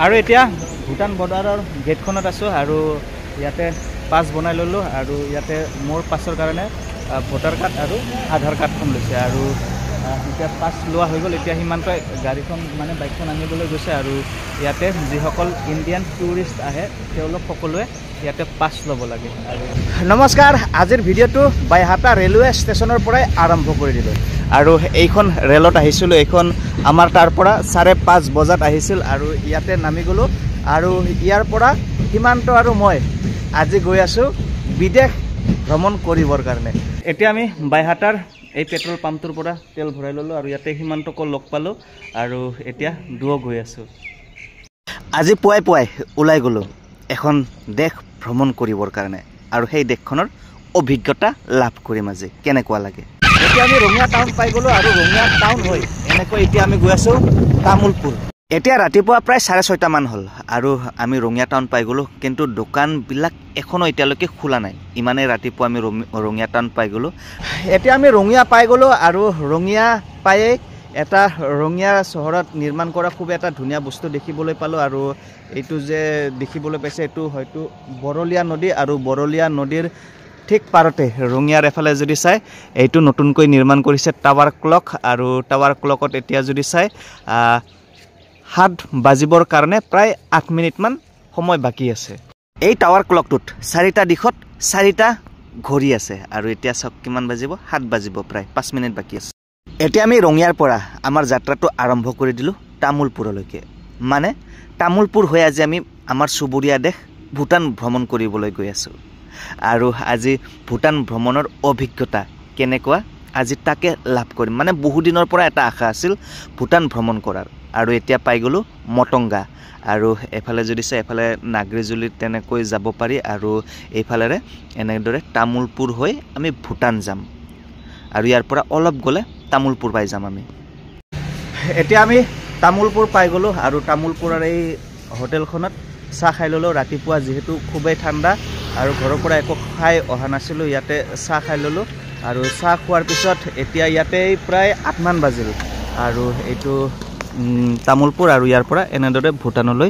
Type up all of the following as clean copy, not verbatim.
আৰু এতিয়া ভূটান বৰ্ডাৰৰ গেটখনত আছোঁ আৰু ইয়াতে পাছ বনাই ল'লোঁ আৰু ইয়াতে মোৰ পাছৰ কাৰণে ভোটাৰ কাৰ্ড আৰু আধাৰ কাৰ্ডখন লৈছে আৰু এতিয়া পাছ লোৱা হৈ গ'ল। এতিয়া সীমান্তই গাড়ীখন মানে বাইকখন আনিবলৈ গৈছে আৰু ইয়াতে যিসকল ইণ্ডিয়ান টুৰিষ্ট আহে তেওঁলোক সকলোৱে ইয়াতে পাছ ল'ব লাগে। আৰু নমস্কাৰ, আজিৰ ভিডিঅ'টো বাইহাটা ৰেলৱে ষ্টেচনৰ পৰাই আৰম্ভ কৰি দিলোঁ আৰু এইখন ৰেলত আহিছিলোঁ। এইখন আমাৰ তাৰ পৰা 5:30 বজাত আহিছিল আৰু ইয়াতে নামি গ'লোঁ আৰু ইয়াৰ পৰা সীমান্ত আৰু মই আজি গৈ আছোঁ বিদেশ ভ্ৰমণ কৰিবৰ কাৰণে। এতিয়া আমি বাইহাটাৰ এই পেট্ৰল পাম্পটোৰ পৰা তেল ভৰাই ল'লোঁ আৰু ইয়াতে সীমান্তকো লগ পালোঁ আৰু এতিয়া দুয়ো গৈ আছোঁ। আজি পুৱাই ওলাই গ'লোঁ এখন দেশ ভ্ৰমণ কৰিবৰ কাৰণে আৰু সেই দেশখনৰ অভিজ্ঞতা লাভ কৰিম আজি কেনেকুৱা লাগে। এতিয়া আমি ৰঙিয়া টাউন পাই গ'লোঁ আৰু ৰঙিয়া টাউন হৈ এনেকৈ এতিয়া আমি গৈ আছোঁ তামোলপুৰ। এতিয়া ৰাতিপুৱা প্ৰায় 6:30 মান হ'ল আৰু আমি ৰঙিয়া টাউন পাই গ'লোঁ, কিন্তু দোকানবিলাক এখনো এতিয়ালৈকে খোলা নাই। ইমানেই ৰাতিপুৱা আমি ৰঙিয়া টাউন পাই গ'লোঁ। এতিয়া আমি ৰঙিয়া পাই গ'লোঁ আৰু ৰঙিয়া পায়েই এটা ৰঙিয়া চহৰত নিৰ্মাণ কৰা খুব এটা ধুনীয়া বস্তু দেখিবলৈ পালোঁ আৰু এইটো যে দেখিবলৈ পাইছে এইটো হয়তো বৰলীয়া নদী আৰু বৰলীয়া নদীৰ ঠিক পাৰতে ৰঙিয়াৰ এফালে যদি চাই এইটো নতুনকৈ নিৰ্মাণ কৰিছে টাৱাৰ ক্লক আৰু টাৱাৰ ক্লকত এতিয়া যদি চাই 7 বাজিবৰ কাৰণে প্ৰায় 8 মিনিটমান সময় বাকী আছে। এই টাৱাৰ ক্লকটোত 4টা দিশত 4টা ঘড়ী আছে আৰু এতিয়া চাওক কিমান বাজিব, 7 বাজিব, প্ৰায় 5 মিনিট বাকী আছে। এতিয়া আমি ৰঙিয়াৰ পৰা আমাৰ যাত্ৰাটো আৰম্ভ কৰি দিলোঁ তামোলপুৰলৈকে। মানে তামোলপুৰ হৈ আজি আমি আমাৰ চুবুৰীয়া দেশ ভূটান ভ্ৰমণ কৰিবলৈ গৈ আছোঁ আৰু আজি ভূটান ভ্ৰমণৰ অভিজ্ঞতা কেনেকুৱা আজি তাকে লাভ কৰিম। মানে বহুদিনৰ পৰা এটা আশা আছিল ভূটান ভ্ৰমণ কৰাৰ আৰু এতিয়া পাই গ'লোঁ মটংগা আৰু এফালে যদি চাই এফালে নাগৰিজুলিত তেনেকৈ যাব পাৰি আৰু এইফালেৰে এনেদৰে তামোলপুৰ হৈ আমি ভূটান যাম আৰু ইয়াৰ পৰা অলপ গ'লে তামোলপুৰ পাই যাম আমি। এতিয়া আমি তামোলপুৰ পাই গ'লোঁ আৰু তামোলপুৰৰ এই হোটেলখনত চাহ খাই ল'লোঁ। ৰাতিপুৱা যিহেতু খুবেই ঠাণ্ডা আৰু ঘৰৰ পৰা একো খাই অহা নাছিলোঁ, ইয়াতে চাহ খাই ল'লোঁ আৰু চাহ খোৱাৰ পিছত এতিয়া ইয়াতে প্ৰায় 8 মান বাজিল আৰু এইটো তামোলপুৰ আৰু ইয়াৰ পৰা এনেদৰে ভূটানলৈ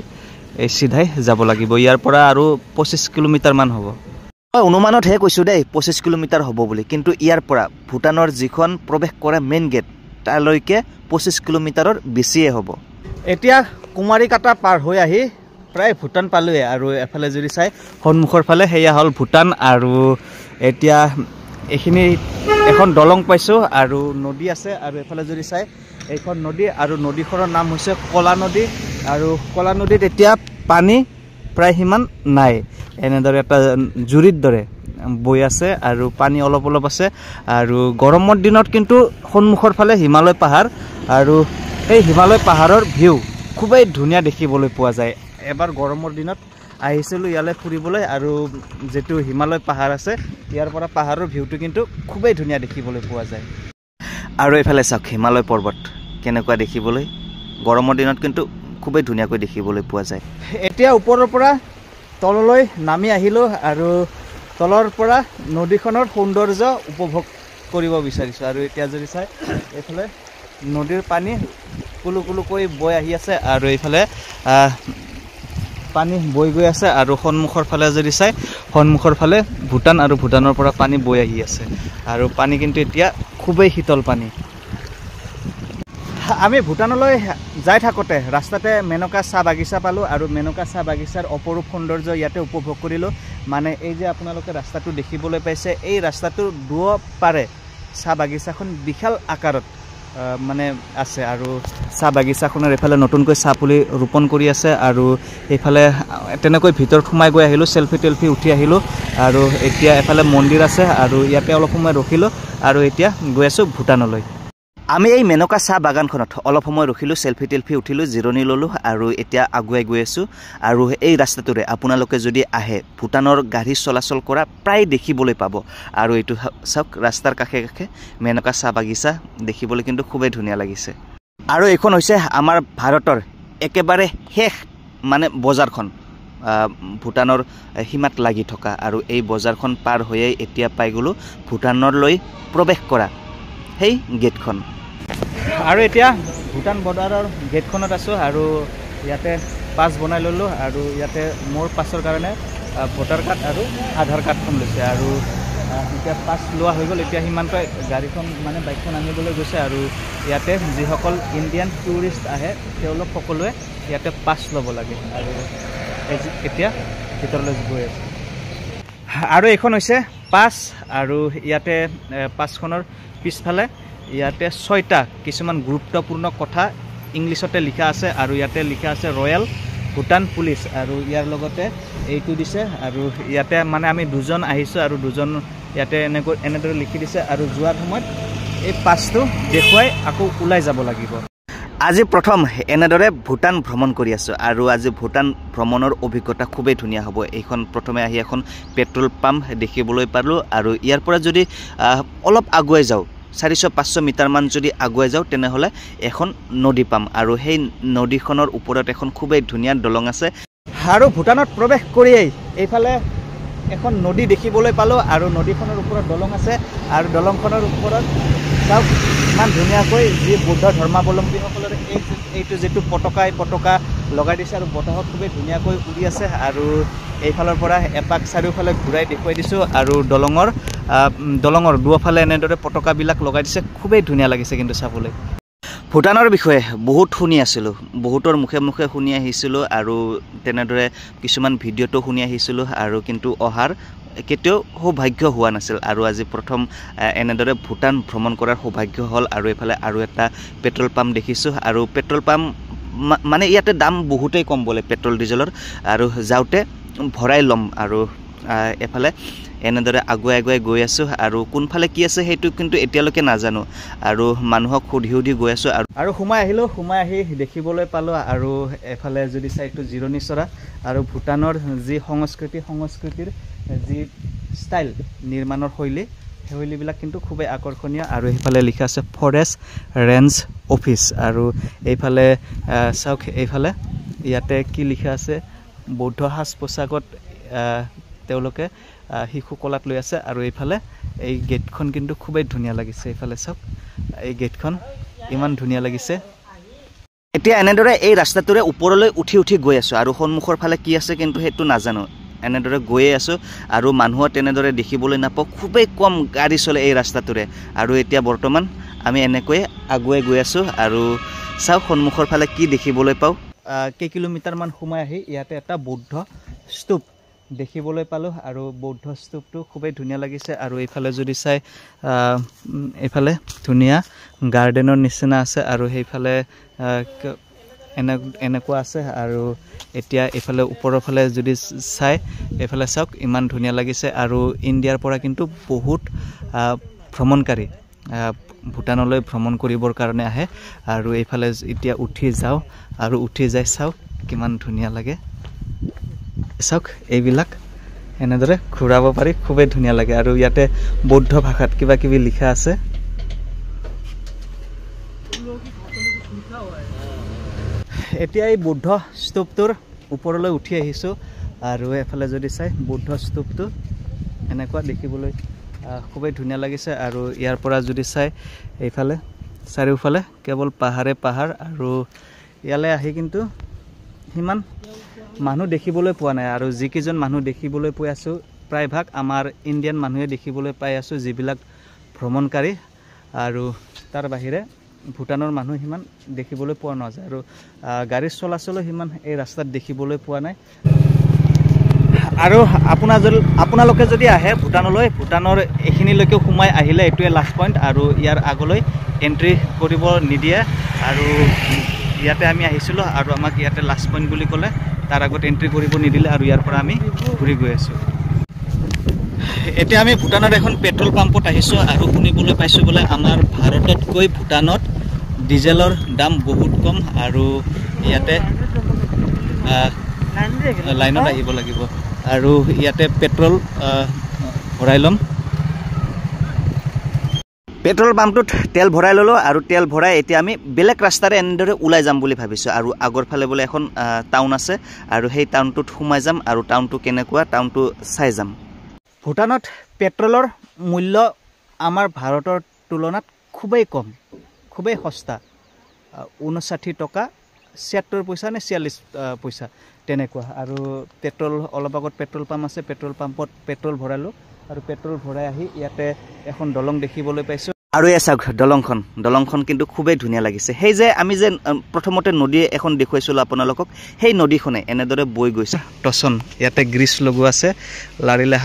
এই চিধাই যাব লাগিব। ইয়াৰ পৰা আৰু 25 কিলোমিটাৰমান হ'ব। মই অনুমানতহে কৈছোঁ দেই 25 কিলোমিটাৰ হ'ব বুলি, কিন্তু ইয়াৰ পৰা ভূটানৰ যিখন প্ৰৱেশ কৰা মেইন গেট তালৈকে 25 কিলোমিটাৰৰ বেছিয়ে হ'ব। এতিয়া কুমাৰীকাটা পাৰ হৈ আহি প্ৰায় ভূটান পালোঁৱে আৰু এফালে যদি চাই সন্মুখৰ ফালে সেয়া হ'ল ভূটান আৰু এতিয়া এইখিনি এখন দলং পাইছোঁ আৰু নদী আছে আৰু এফালে যদি চাই এইখন নদী আৰু নদীখনৰ নাম হৈছে কলা নদী আৰু কলা নদীত এতিয়া পানী প্ৰায় সিমান নাই, এনেদৰে এটা জুৰিৰ দৰে বৈ আছে আৰু পানী অলপ অলপ আছে আৰু গৰমৰ দিনত কিন্তু সন্মুখৰ ফালে হিমালয় পাহাৰ আৰু এই হিমালয় পাহাৰৰ ভিউ খুবেই ধুনীয়া দেখিবলৈ পোৱা যায়। এবাৰ গৰমৰ দিনত আহিছিলোঁ ইয়ালৈ ফুৰিবলৈ আৰু যিটো হিমালয় পাহাৰ আছে ইয়াৰ পৰা পাহাৰৰ ভিউটো কিন্তু খুবেই ধুনীয়া দেখিবলৈ পোৱা যায়। আৰু এইফালে চাওক হিমালয় পৰ্বত কেনেকুৱা দেখিবলৈ, গৰমৰ দিনত কিন্তু খুবেই ধুনীয়াকৈ দেখিবলৈ পোৱা যায়। এতিয়া ওপৰৰ পৰা তললৈ নামি আহিলোঁ আৰু তলৰ পৰা নদীখনৰ সৌন্দৰ্য উপভোগ কৰিব বিচাৰিছোঁ আৰু এতিয়া যদি চাই এইফালে নদীৰ পানী কুলু কুলুকৈ বৈ আহি আছে আৰু এইফালে পানী বৈ গৈ আছে আৰু সন্মুখৰ ফালে যদি চাই সন্মুখৰ ফালে ভূটান আৰু ভূটানৰ পৰা পানী বৈ আহি আছে আৰু পানী কিন্তু এতিয়া খুবেই শীতল পানী। আমি ভূটানলৈ যাই থাকোঁতে ৰাস্তাতে মেনকা চাহ বাগিচা পালোঁ আৰু মেনকা চাহ বাগিচাৰ অপৰূপ সৌন্দৰ্য ইয়াতে উপভোগ কৰিলোঁ। মানে এই যে আপোনালোকে ৰাস্তাটো দেখিবলৈ পাইছে এই ৰাস্তাটোৰ দুয়োপাৰে চাহ বাগিচাখন বিশাল আকাৰত মানে আছে আৰু চাহ বাগিচাখনৰ এইফালে নতুনকৈ চাহ পুলি ৰোপণ কৰি আছে আৰু এইফালে তেনেকৈ ভিতৰত সোমাই গৈ আহিলোঁ, চেলফি উঠি আহিলোঁ আৰু এতিয়া এফালে মন্দিৰ আছে আৰু ইয়াতে অলপ সময় ৰখিলোঁ আৰু এতিয়া গৈ আছোঁ ভূটানলৈ। আমি এই মেনকা চাহ বাগানখনত অলপ সময় ৰখিলোঁ, চেলফি উঠিলোঁ, জিৰণি ল'লোঁ আৰু এতিয়া আগুৱাই গৈ আছোঁ আৰু এই ৰাস্তাটোৰে আপোনালোকে যদি আহে ভূটানৰ গাড়ী চলাচল কৰা প্ৰায় দেখিবলৈ পাব আৰু এইটো চাওক ৰাস্তাৰ কাষে কাষে মেনকা চাহ বাগিচা দেখিবলৈ কিন্তু খুবেই ধুনীয়া লাগিছে। আৰু এইখন হৈছে আমাৰ ভাৰতৰ একেবাৰে শেষ মানে বজাৰখন ভূটানৰ সীমাত লাগি থকা আৰু এই বজাৰখন পাৰ হৈয়ে এতিয়া পাই গ'লোঁ ভূটানলৈ প্ৰৱেশ কৰা সেই গেটখন। আৰু এতিয়া ভূটান বৰ্ডাৰৰ গেটখনত আছোঁ আৰু ইয়াতে পাছ বনাই ল'লোঁ আৰু ইয়াতে মোৰ পাছৰ কাৰণে ভোটাৰ কাৰ্ড আৰু আধাৰ কাৰ্ডখন লৈছে আৰু এতিয়া পাছ লোৱা হৈ গ'ল। এতিয়া সিমানকৈ গাড়ীখন মানে বাইকখন আনিবলৈ গৈছে আৰু ইয়াতে যিসকল ইণ্ডিয়ান টুৰিষ্ট আহে তেওঁলোক সকলোৱে ইয়াতে পাছ ল'ব লাগে আৰু এতিয়া ভিতৰলৈ গৈ আছে। আৰু এইখন হৈছে পাছ আৰু ইয়াতে পাছখনৰ পিছফালে ইয়াতে 6টা কিছুমান গুৰুত্বপূৰ্ণ কথা ইংলিছতে লিখা আছে আৰু ইয়াতে লিখা আছে ৰয়েল ভুটান পুলিচ আৰু ইয়াৰ লগতে এইটো দিছে আৰু ইয়াতে মানে আমি দুজন আহিছোঁ আৰু দুজন ইয়াতে এনেদৰে লিখি দিছে আৰু যোৱাৰ সময়ত এই পাছটো দেখুৱাই আকৌ ওলাই যাব লাগিব। আজি প্ৰথম এনেদৰে ভুটান ভ্ৰমণ কৰি আছোঁ আৰু আজি ভুটান ভ্ৰমণৰ অভিজ্ঞতা খুবেই ধুনীয়া হ'ব। এইখন প্ৰথমে আহি এখন পেট্ৰল পাম্প দেখিবলৈ পালোঁ আৰু ইয়াৰ পৰা যদি অলপ আগুৱাই যাওঁ 400-500 মিটাৰমান যদি আগুৱাই যাওঁ তেনেহ'লে এখন নদী পাম আৰু সেই নদীখনৰ ওপৰত এখন খুবেই ধুনীয়া দলং আছে আৰু ভুটানত প্ৰৱেশ কৰিয়েই এইফালে এখন নদী দেখিবলৈ পালোঁ আৰু নদীখনৰ ওপৰত দলং আছে আৰু দলংখনৰ ওপৰত চাওক ইমান ধুনীয়াকৈ যি বৌদ্ধ ধৰ্মাৱলম্বীসকলৰ এইটো যিটো পতাকা এই পতাকা লগাই দিছে আৰু বতাহত খুবেই ধুনীয়াকৈ উৰি আছে আৰু এইফালৰ পৰা এপাক চাৰিওফালে ঘূৰাই দেখুৱাই দিছোঁ আৰু দলঙৰ দুয়োফালে এনেদৰে পতাকাবিলাক লগাই দিছে খুবেই ধুনীয়া লাগিছে কিন্তু চাবলৈ। ভুটানৰ বিষয়ে বহুত শুনি আছিলোঁ, বহুতৰ মুখে মুখে শুনি আহিছিলোঁ আৰু তেনেদৰে কিছুমান ভিডিঅ'টো শুনি আহিছিলোঁ আৰু কিন্তু অহাৰ কেতিয়াও সৌভাগ্য হোৱা নাছিল আৰু আজি প্ৰথম এনেদৰে ভুটান ভ্ৰমণ কৰাৰ সৌভাগ্য হ'ল আৰু এইফালে আৰু এটা পেট্ৰল পাম্প দেখিছোঁ আৰু পেট্ৰল পাম্প মানে ইয়াতে দাম বহুতেই কম বোলে পেট্ৰল ডিজেলৰ আৰু যাওঁতে ভৰাই ল'ম আৰু এফালে এনেদৰে আগুৱাই গৈ আছোঁ আৰু কোনফালে কি আছে সেইটো কিন্তু এতিয়ালৈকে নাজানো আৰু মানুহক সুধি গৈ আছোঁ আৰু সোমাই আহি দেখিবলৈ পালোঁ আৰু এফালে যদি চাই এইটো জিৰণি চৰা আৰু ভুটানৰ যি সংস্কৃতিৰ যি ষ্টাইল নিৰ্মাণৰ শৈলীবিলাক কিন্তু খুবেই আকৰ্ষণীয় আৰু সেইফালে লিখা আছে ফৰেষ্ট ৰেঞ্জ অফিচ আৰু এইফালে চাওক এইফালে ইয়াতে কি লিখা আছে বৌদ্ধ সাজ পোছাকত তেওঁলোকে শিশু কলাত লৈ আছে আৰু এইফালে এই গেটখন কিন্তু খুবেই ধুনীয়া লাগিছে। এইফালে চাওক এই গেটখন ইমান ধুনীয়া লাগিছে। এতিয়া এনেদৰে এই ৰাস্তাটোৰে ওপৰলৈ উঠি গৈ আছোঁ আৰু সন্মুখৰ ফালে কি আছে কিন্তু সেইটো নাজানো। এনেদৰে গৈয়ে আছোঁ আৰু মানুহৰ তেনেদৰে দেখিবলৈ নাপাওঁ, খুবেই কম গাড়ী চলে এই ৰাস্তাটোৰে আৰু এতিয়া বৰ্তমান আমি এনেকৈয়ে আগুৱাই গৈ আছোঁ আৰু চাওক সন্মুখৰ ফালে কি দেখিবলৈ পাওঁ। কেইকিলোমিটাৰমান সোমাই আহি ইয়াতে এটা বৌদ্ধ স্তূপ দেখিবলৈ পালোঁ আৰু বৌদ্ধ স্তূপটো খুবেই ধুনীয়া লাগিছে আৰু এইফালে যদি চাই এইফালে ধুনীয়া গাৰ্ডেনৰ নিচিনা আছে আৰু সেইফালে এনেকুৱা আছে আৰু এতিয়া এইফালে ওপৰৰ ফালে যদি চাই এইফালে চাওক ইমান ধুনীয়া লাগিছে আৰু ইণ্ডিয়াৰ পৰা কিন্তু বহুত ভ্ৰমণকাৰী ভুটানলৈ ভ্ৰমণ কৰিবৰ কাৰণে আহে আৰু এইফালে এতিয়া উঠি যাওঁ আৰু উঠি যাই চাওক কিমান ধুনীয়া লাগে। চাওক এইবিলাক এনেদৰে ঘূৰাব পাৰি খুবেই ধুনীয়া লাগে আৰু ইয়াতে বৌদ্ধ ভাষাত কিবা কিবি লিখা আছে। এতিয়া এই বৌদ্ধ স্তূপটোৰ ওপৰলৈ উঠি আহিছোঁ আৰু এফালে যদি চাই বৌদ্ধ স্তূপটো এনেকুৱা দেখিবলৈ খুবেই ধুনীয়া লাগিছে আৰু ইয়াৰ পৰা যদি চাই এইফালে চাৰিওফালে কেৱল পাহাৰ আৰু ইয়ালৈ আহি কিন্তু সিমান মানুহ দেখিবলৈ পোৱা নাই আৰু যিকেইজন মানুহ দেখিবলৈ পাই আছোঁ প্ৰায়ভাগ আমাৰ ইণ্ডিয়ান মানুহে দেখিবলৈ পাই আছোঁ যিবিলাক ভ্ৰমণকাৰী আৰু তাৰ বাহিৰে ভুটানৰ মানুহ সিমান দেখিবলৈ পোৱা নাযায় আৰু গাড়ীৰ চলাচলো সিমান এই ৰাস্তাত দেখিবলৈ পোৱা নাই। আৰু আপোনালোকে যদি আহে ভুটানলৈ, ভুটানৰ এইখিনিলৈকে সোমাই আহিলে এইটোৱে লাষ্ট পইণ্ট আৰু ইয়াৰ আগলৈ এণ্ট্ৰি কৰিব নিদিয়ে আৰু ইয়াতে আমি আহিছিলোঁ আৰু আমাক ইয়াতে লাষ্ট পইণ্ট বুলি ক'লে তাৰ আগত এণ্ট্ৰি কৰিব নিদিলে আৰু ইয়াৰ পৰা আমি ঘূৰি গৈ আছোঁ। এতিয়া আমি ভুটানত এখন পেট্ৰল পাম্পত আহিছোঁ আৰু শুনিবলৈ পাইছোঁ বোলে আমাৰ ভাৰততকৈ ভুটানত ডিজেলৰ দাম বহুত কম আৰু ইয়াতে লাইনত আহিব লাগিব আৰু ইয়াতে পেট্ৰল ভৰাই ল'ম। পেট্ৰল পাম্পটোত তেল ভৰাই ল'লোঁ আৰু তেল ভৰাই এতিয়া আমি বেলেগ ৰাস্তাৰে এনেদৰে ওলাই যাম বুলি ভাবিছোঁ আৰু আগৰ ফালে বোলে এখন টাউন আছে আৰু সেই টাউনটোত সোমাই যাম আৰু টাউনটো কেনেকুৱা টাউনটো চাই যাম। ভুটানত পেট্ৰলৰ মূল্য আমাৰ ভাৰতৰ তুলনাত খুবেই কম, খুবেই সস্তা, 59 টকা 76 পইচা নে 46 পইচা তেনেকুৱা আৰু পেট্ৰল অলপ আগত পেট্ৰল পাম্প আছে পেট্ৰল পাম্পত পেট্ৰল ভৰালোঁ আৰু পেট্ৰল ভৰাই আহি ইয়াতে এখন দলং দেখিবলৈ পাইছোঁ আৰু এই চাওক দলংখন কিন্তু খুবেই ধুনীয়া লাগিছে সেই যে আমি যে প্ৰথমতে নদী এখন দেখুৱাইছিলোঁ আপোনালোকক সেই নদীখনে এনেদৰে বৈ গৈছে টচন ইয়াতে গ্ৰীচ লগোৱা আছে লাৰিলে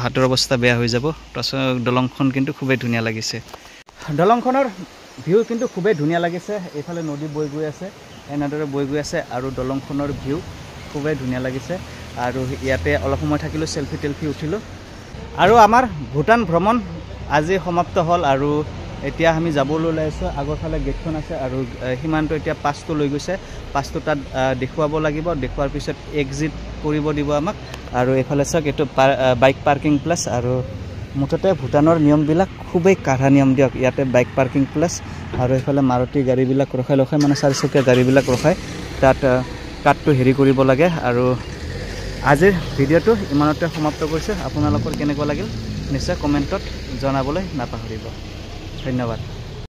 হাতৰ অৱস্থা বেয়া হৈ যাব টচন দলংখন কিন্তু খুবেই ধুনীয়া লাগিছে দলংখনৰ ভিউ কিন্তু খুবেই ধুনীয়া লাগিছে এইফালে নদী বৈ গৈ আছে এনেদৰে বৈ গৈ আছে আৰু দলংখনৰ ভিউ খুবেই ধুনীয়া লাগিছে আৰু ইয়াতে অলপ সময় থাকিলোঁ চেলফি উঠিলোঁ আৰু আমাৰ ভূটান ভ্ৰমণ আজি সমাপ্ত হ'ল আৰু এতিয়া আমি যাবলৈ ওলাইছোঁ আগৰফালে গেটখন আছে আৰু সীমান্ত এতিয়া পাছটো লৈ গৈছে পাছটো তাত দেখুৱাব লাগিব দেখুৱাৰ পিছত এক্সিট কৰিব দিব আমাক আৰু এইফালে চাওক এইটো বাইক পাৰ্কিং প্লেচ আৰু মুঠতে ভূটানৰ নিয়মবিলাক খুবেই কাঢ়া নিয়ম দিয়ক ইয়াতে বাইক পাৰ্কিং প্লেচ আৰু এইফালে মাৰুতি গাড়ীবিলাক ৰখাই মানে চাৰিচকীয়া গাড়ীবিলাক ৰখাই তাত কাৰ্ডটো হেৰি কৰিব লাগে আৰু আজিৰ ভিডিঅ'টো ইমানতে সমাপ্ত কৰিছোঁ আপোনালোকৰ কেনেকুৱা লাগিল নিশ্চয় কমেণ্টত জনাবলৈ নাপাহৰিব ধন্যবাদ